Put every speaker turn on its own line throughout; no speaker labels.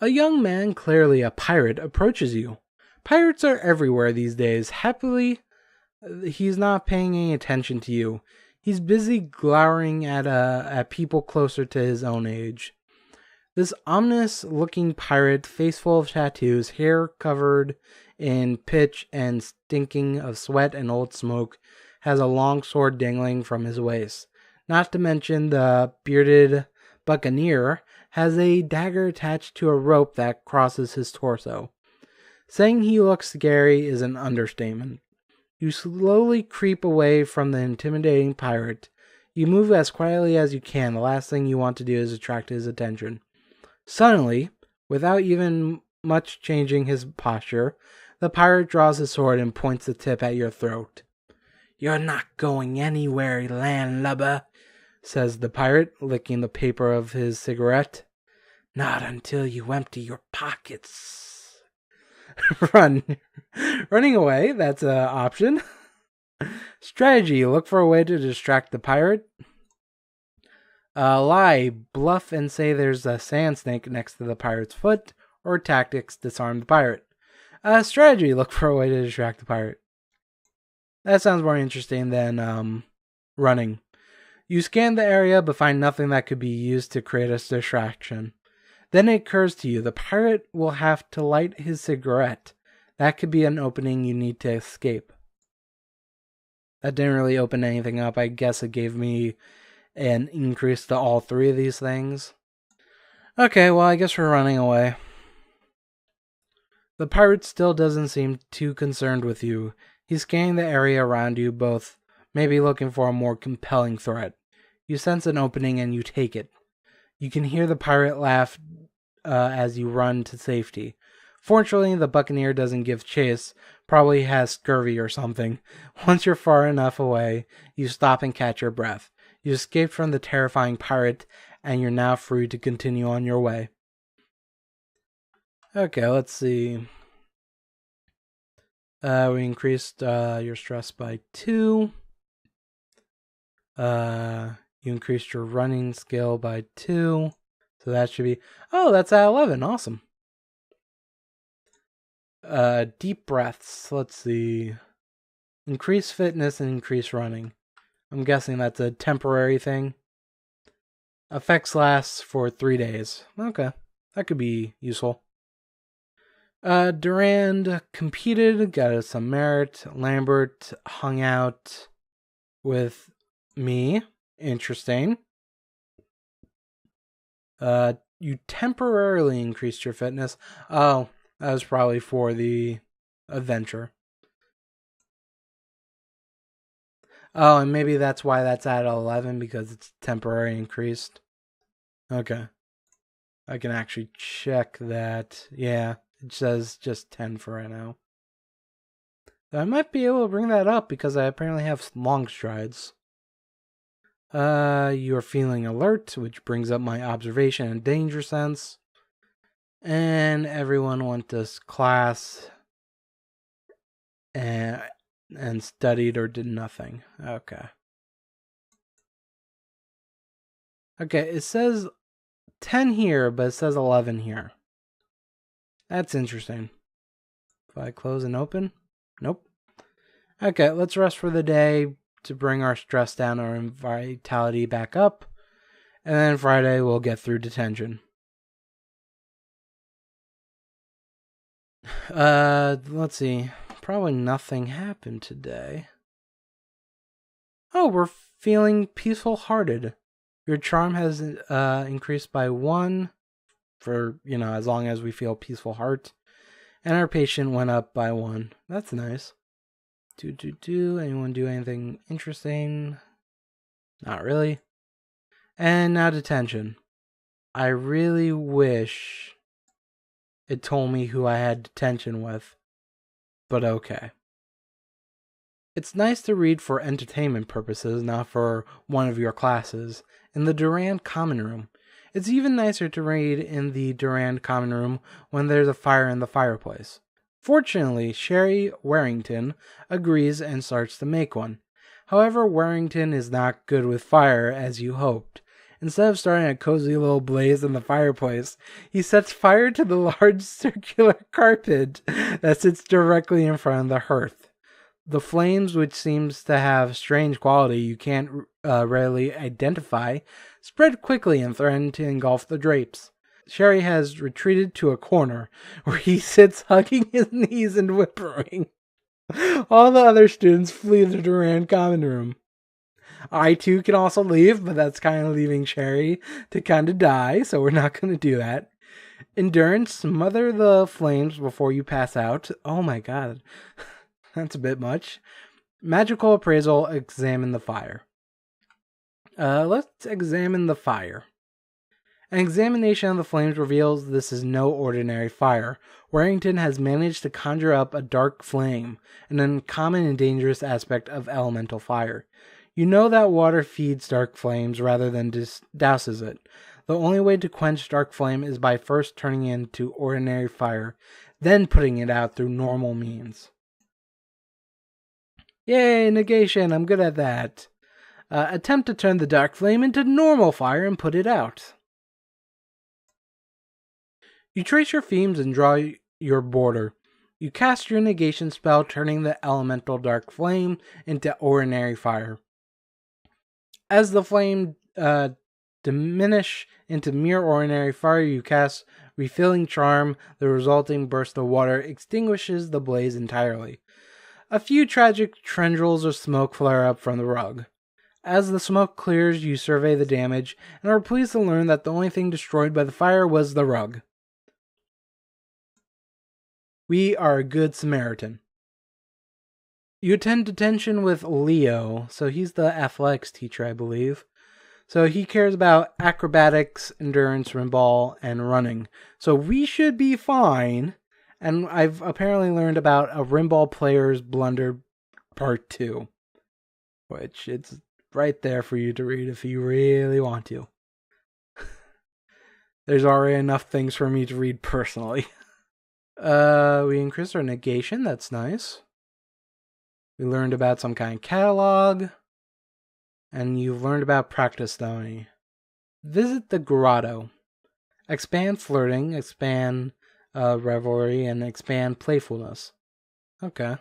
A young man, clearly a pirate, approaches you. Pirates are everywhere these days. Happily, he's not paying any attention to you. He's busy glowering at people closer to his own age. This ominous-looking pirate, face full of tattoos, hair covered in pitch and stinking of sweat and old smoke, has a long sword dangling from his waist. Not to mention the bearded buccaneer has a dagger attached to a rope that crosses his torso. Saying he looks scary is an understatement. You slowly creep away from the intimidating pirate. You move as quietly as you can. The last thing you want to do is attract his attention. Suddenly, without even much changing his posture, the pirate draws his sword and points the tip at your throat. "You're not going anywhere, landlubber," says the pirate, licking the paper of his cigarette. "Not until you empty your pockets." Run. Running away, that's an option. Strategy, look for a way to distract the pirate. Lie, bluff and say there's a sand snake next to the pirate's foot. Or tactics, disarm the pirate. Strategy, look for a way to distract the pirate. That sounds more interesting than running. You scan the area but find nothing that could be used to create a distraction. Then it occurs to you the pirate will have to light his cigarette. That could be an opening you need to escape. That didn't really open anything up. I guess it gave me an increase to all three of these things. Okay, well, I guess we're running away. The pirate still doesn't seem too concerned with you. He's scanning the area around you, both maybe looking for a more compelling threat. You sense an opening and you take it. You can hear the pirate laugh as you run to safety. Fortunately, the buccaneer doesn't give chase, probably has scurvy or something. Once you're far enough away, you stop and catch your breath. You escaped from the terrifying pirate, and you're now free to continue on your way. Okay, let's see. We increased your stress by 2. You increased your running skill by 2. So that should be... Oh, that's at 11. Awesome. Deep breaths. Let's see. Increase fitness and increase running. I'm guessing that's a temporary thing. Effects lasts for 3 days. Okay. That could be useful. Durand competed, got us some merit. Lambert hung out with me. Interesting. You temporarily increased your fitness. Oh, that was probably for the adventure. Oh, and maybe that's why that's at 11, because it's temporary increased. Okay. I can actually check that. Yeah, it says just 10 for right now. I might be able to bring that up because I apparently have long strides. You're feeling alert, which brings up my observation and danger sense. And everyone went to class and studied or did nothing. Okay. Okay, it says 10 here, but it says 11 here. That's interesting. If I close and open? Nope. Okay, let's rest for the day to bring our stress down, our vitality back up. And then Friday we'll get through detention. Let's see. Probably nothing happened today. Oh, we're feeling peaceful-hearted. Your charm has increased by 1 for, as long as we feel peaceful heart. And our patient went up by 1. That's nice. Anyone do anything interesting? Not really. And now detention. I really wish it told me who I had detention with. But okay. It's nice to read for entertainment purposes, not for one of your classes, in the Durand Common Room. It's even nicer to read in the Durand Common Room when there's a fire in the fireplace. Fortunately, Sherry Warrington agrees and starts to make one. However, Warrington is not good with fire as you hoped, Instead of starting a cozy little blaze in the fireplace, he sets fire to the large circular carpet that sits directly in front of the hearth. The flames, which seems to have strange quality you can't readily identify, spread quickly and threaten to engulf the drapes. Sherry has retreated to a corner, where he sits hugging his knees and whimpering. All the other students flee to the Durand common room. I too can also leave, but that's kind of leaving Sherry to kind of die, so we're not going to do that. Endurance, smother the flames before you pass out. Oh my god. That's a bit much. Magical appraisal, examine the fire. Let's examine the fire. An examination of the flames reveals this is no ordinary fire. Warrington has managed to conjure up a dark flame, an uncommon and dangerous aspect of elemental fire. You know that water feeds dark flames rather than douses it. The only way to quench dark flame is by first turning it into ordinary fire, then putting it out through normal means. Yay, negation, I'm good at that. Attempt to turn the dark flame into normal fire and put it out. You trace your themes and draw your border. You cast your negation spell, turning the elemental dark flame into ordinary fire. As the flame diminish into mere ordinary fire, you cast refilling charm. The resulting burst of water extinguishes the blaze entirely. A few tragic tendrils of smoke flare up from the rug. As the smoke clears, you survey the damage and are pleased to learn that the only thing destroyed by the fire was the rug. We are a good Samaritan. You attend detention with Leo, so he's the athletics teacher, I believe. So he cares about acrobatics, endurance, rimble, and running. So we should be fine. And I've apparently learned about a rimble player's blunder part 2. Which it's right there for you to read if you really want to. There's already enough things for me to read personally. We increased our negation, that's nice. We learned about some kind of catalog. And you've learned about practice stony. Visit the grotto. Expand flirting, expand revelry, and expand playfulness. Okay.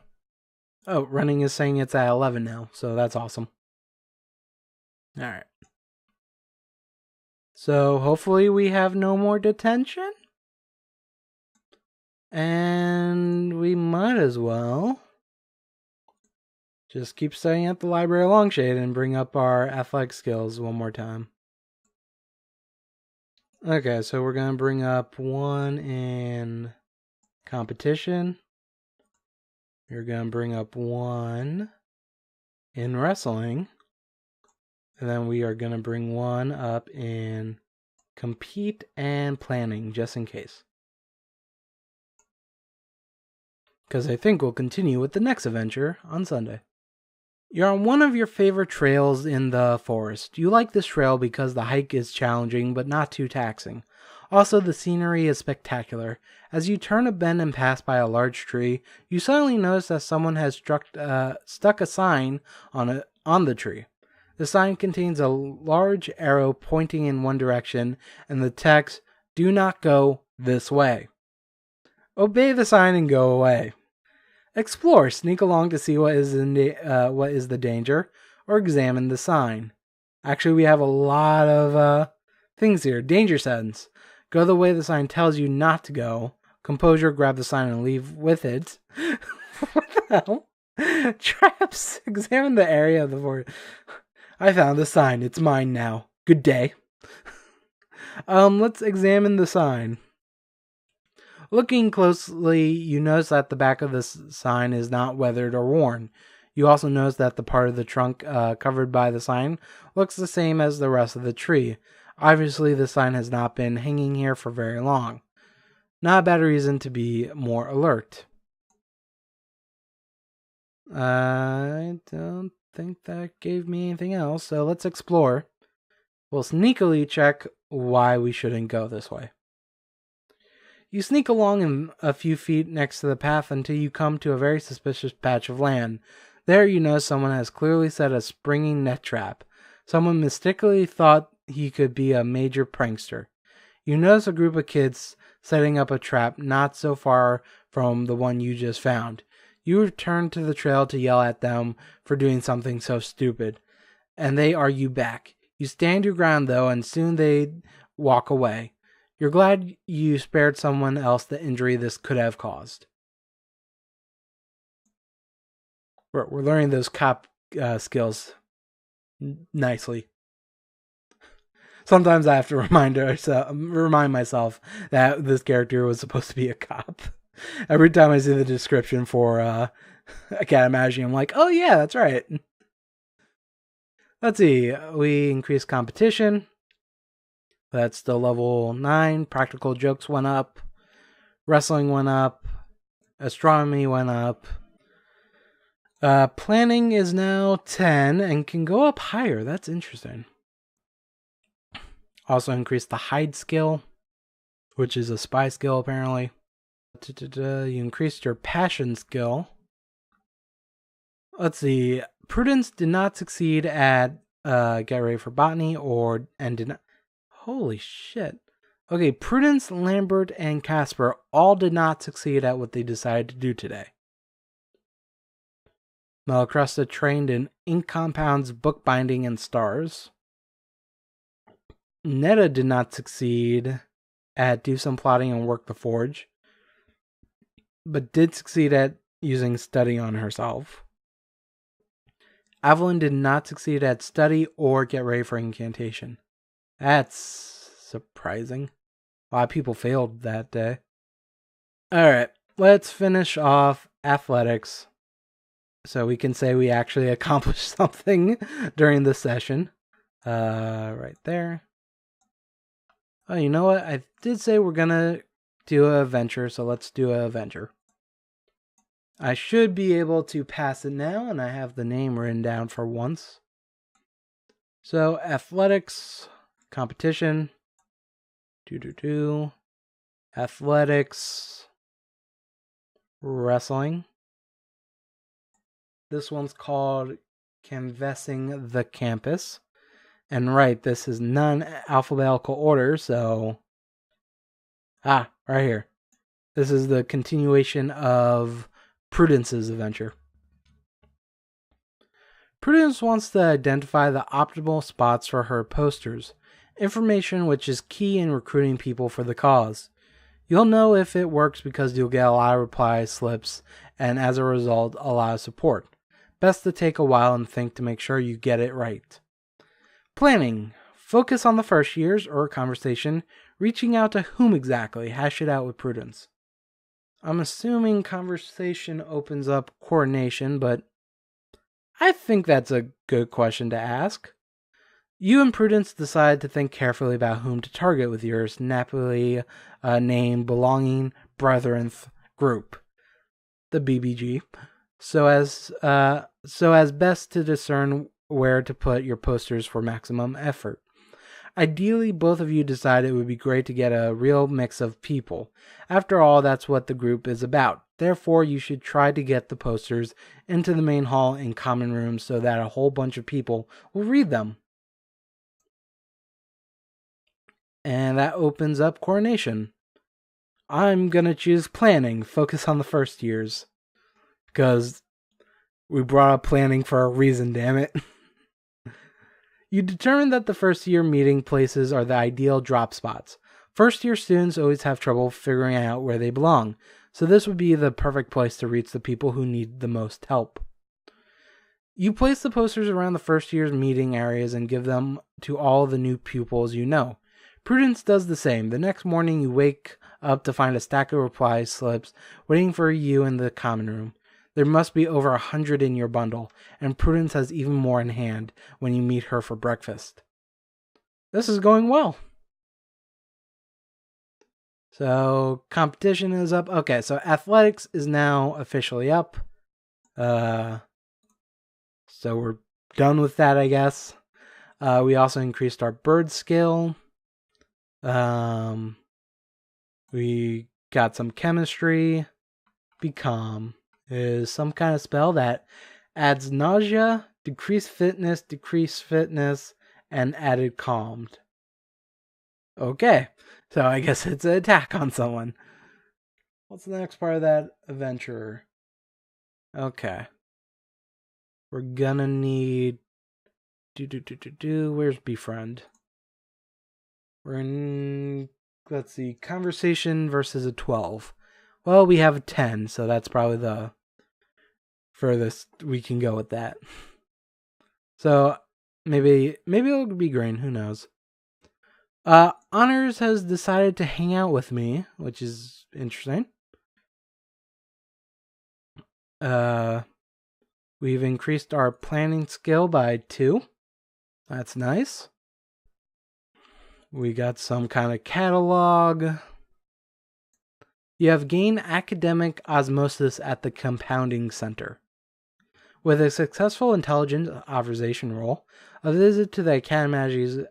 Oh, running is saying it's at 11 now, so that's awesome. Alright. So hopefully we have no more detention. And we might as well just keep studying at the library of Longshade and bring up our athletic skills one more time. Okay, so we're going to bring up 1 in competition. We're going to bring up 1 in wrestling. And then we are going to bring 1 up in compete and planning, just in case. Because I think we'll continue with the next adventure on Sunday. You're on one of your favorite trails in the forest. You like this trail because the hike is challenging but not too taxing. Also, the scenery is spectacular. As you turn a bend and pass by a large tree, you suddenly notice that someone has stuck a sign on the tree. The sign contains a large arrow pointing in one direction and the text, "Do not go this way." Obey the sign and go away. Explore, sneak along to see what is the danger, or examine the sign. Actually, we have a lot of things here. Danger signs. Go the way the sign tells you not to go. Composure, grab the sign and leave with it. What the hell? Traps. Examine the area of the forest. I found the sign. It's mine now. Good day. Let's examine the sign. Looking closely, you notice that the back of the sign is not weathered or worn. You also notice that the part of the trunk covered by the sign looks the same as the rest of the tree. Obviously, the sign has not been hanging here for very long. Not a bad reason to be more alert. I don't think that gave me anything else, so let's explore. We'll sneakily check why we shouldn't go this way. You sneak along in a few feet next to the path until you come to a very suspicious patch of land. There you notice someone has clearly set a springing net trap. Someone mistakenly thought he could be a major prankster. You notice a group of kids setting up a trap not so far from the one you just found. You return to the trail to yell at them for doing something so stupid, and they argue back. You stand your ground though, and soon they walk away. You're glad you spared someone else the injury this could have caused. We're learning those cop skills nicely. Sometimes I have to remind myself that this character was supposed to be a cop. Every time I see the description for Academagia, I'm like, oh yeah, that's right. Let's see. We increased competition. That's still level 9. Practical jokes went up. Wrestling went up. Astronomy went up. Planning is now 10 and can go up higher. That's interesting. Also increased the hide skill, which is a spy skill apparently. You increased your passion skill. Let's see. Prudence did not succeed at Get Ready for Botany and did not. Holy shit. Okay, Prudence, Lambert, and Casper all did not succeed at what they decided to do today. Malacrusta trained in ink compounds, bookbinding, and stars. Netta did not succeed at do some plotting and work the forge, but did succeed at using study on herself. Evelyn did not succeed at study or get ready for incantation. That's surprising. A lot of people failed that day. Alright, let's finish off athletics. So we can say we actually accomplished something during the session. Right there. Oh, you know what? I did say we're gonna do an adventure, so let's do an adventure. I should be able to pass it now, and I have the name written down for once. So, athletics, competition, athletics, wrestling. This one's called Canvassing the Campus. And right, this is non-alphabetical order, so... right here. This is the continuation of Prudence's adventure. Prudence wants to identify the optimal spots for her posters, information which is key in recruiting people for the cause. You'll know if it works because you'll get a lot of reply slips and as a result a lot of support. Best to take a while and think to make sure you get it right. Planning. Focus on the first years or conversation. Reaching out to whom exactly? Hash it out with Prudence. I'm assuming conversation opens up coordination, but I think that's a good question to ask. You and Prudence decide to think carefully about whom to target with your snappily named belonging brethren group, the BBG, so as best to discern where to put your posters for maximum effort. Ideally, both of you decide it would be great to get a real mix of people. After all, that's what the group is about. Therefore, you should try to get the posters into the main hall and common rooms so that a whole bunch of people will read them. And that opens up coordination. I'm gonna choose planning, focus on the first years. Because we brought up planning for a reason, damn it. You determine that the first year meeting places are the ideal drop spots. First year students always have trouble figuring out where they belong, so this would be the perfect place to reach the people who need the most help. You place the posters around the first year's meeting areas and give them to all the new pupils you know. Prudence does the same. The next morning you wake up to find a stack of reply slips waiting for you in the common room. There must be over 100 in your bundle, and Prudence has even more in hand when you meet her for breakfast. This is going well. So, competition is up. Okay, so athletics is now officially up. So we're done with that, I guess. We also increased our bird skill. We got some chemistry. Be calm is some kind of spell that adds nausea, decreased fitness, and added calmed. Okay, so I guess it's an attack on someone. What's the next part of that adventurer? Okay. We're gonna need... Where's befriend? We're in... Let's see. Conversation versus a 12. Well, we have a 10, so that's probably the furthest we can go with that. So, maybe it'll be green. Who knows? Honors has decided to hang out with me, which is interesting. We've increased our planning skill by 2. That's nice. We got some kind of catalog. You have gained academic osmosis at the compounding center. With a successful intelligence authorization roll, a visit to the Academagia's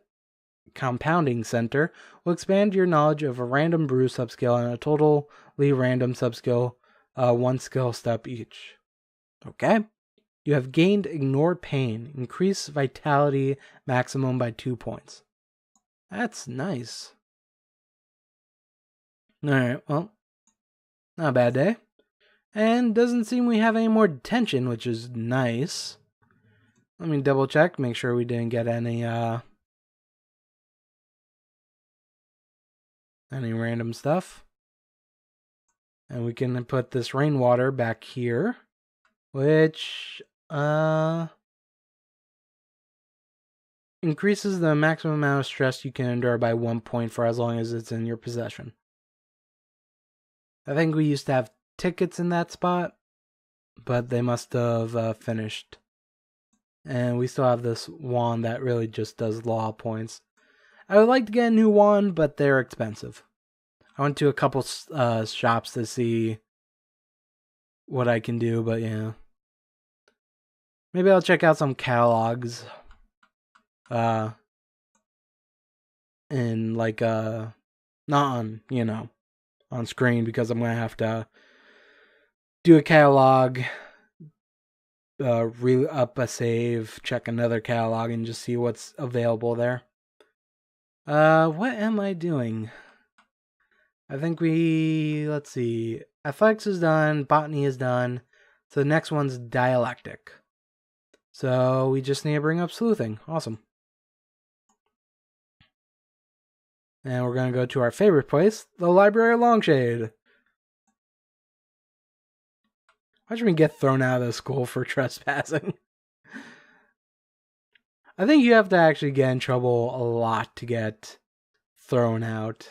compounding center will expand your knowledge of a random brew subskill and a totally random subskill, 1 skill step each. Okay. You have gained ignore pain. Increase vitality maximum by 2 points. That's nice. Alright, well, not a bad day. And doesn't seem we have any more detention, which is nice. Let me double check, make sure we didn't get any random stuff. And we can put this rainwater back here, which increases the maximum amount of stress you can endure by 1 point for as long as it's in your possession. I think we used to have tickets in that spot, but they must have finished. And we still have this wand that really just does law points. I would like to get a new wand, but they're expensive. I went to a couple shops to see what I can do, but yeah. Maybe I'll check out some catalogs. And like not on, on screen, because I'm gonna have to do a catalog, up a save, check another catalog, and just see what's available there. What am I doing? I think let's see, athletics is done, botany is done, so the next one's dialectic. So we just need to bring up sleuthing. Awesome. And we're going to go to our favorite place, the Library of Longshade. Watch me get thrown out of the school for trespassing. I think you have to actually get in trouble a lot to get thrown out.